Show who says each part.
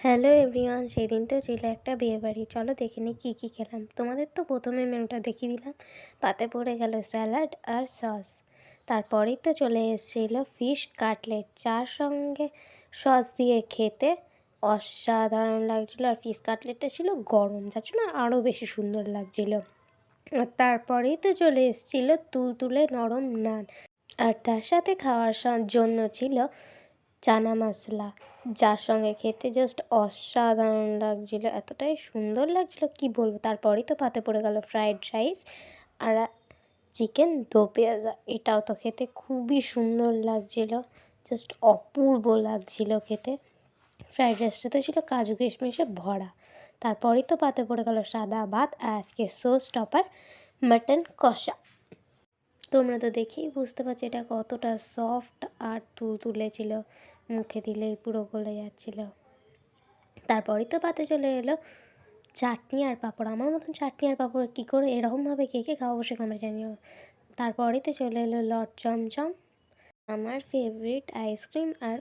Speaker 1: Hello everyone, সেদিন তো ছিল একটা বিয়েবাড়ি। চলো দেখে নিই কী কী খেলাম। তোমাদের তো প্রথমে মেনুটা দেখিয়ে দিলাম। পাতে পড়ে গেল স্যালাড আর সস। তারপরেই তো চলে এসেছিলো ফিশ কাটলেট, যার সঙ্গে সস দিয়ে খেতে অসাধারণ লাগছিলো। আর ফিশ কাটলেটটা ছিল গরম, যার জন্য আরও বেশি সুন্দর লাগছিলো। আর তারপরেই তো চলে এসেছিলো তুলতুলে নরম নান, আর তার সাথে খাওয়ার জন্য ছিল চানা মশলা, যার সঙ্গে খেতে জাস্ট অসাধারণ লাগছিলো। এতটাই সুন্দর লাগছিলো কি বলবো। তারপরেই তো পাতে পড়ে গেল ফ্রাইড রাইস আর চিকেন দো পেঁয়াজা। এটাও তো খেতে খুবই সুন্দর লাগছিলো, জাস্ট অপূর্ব লাগছিলো খেতে। ফ্রাইড রাইসটাতে ছিল কাজু কিশমিশে ভরা। তারপরেই তো পাতে পড়ে গেল সাদা ভাত আর আজকে সোস টপার মাটন কষা। তোমরা তো দেখেই বুঝতে পারছো এটা কতটা সফট আর তুলতুলে ছিল, মুখে দিলেই পুরো গলে যাচ্ছিল। তারপরেই তো পাতে চলে এলো চাটনি আর পাঁপড়। আমার মতন চাটনি আর পাঁপড় কী করে এরকমভাবে কে কে খাওয়া, অবশ্যই কমেন্টে জানিও। তারপরেই তো চলে এলো লট চমচম, আমার ফেভারিট আইসক্রিম আর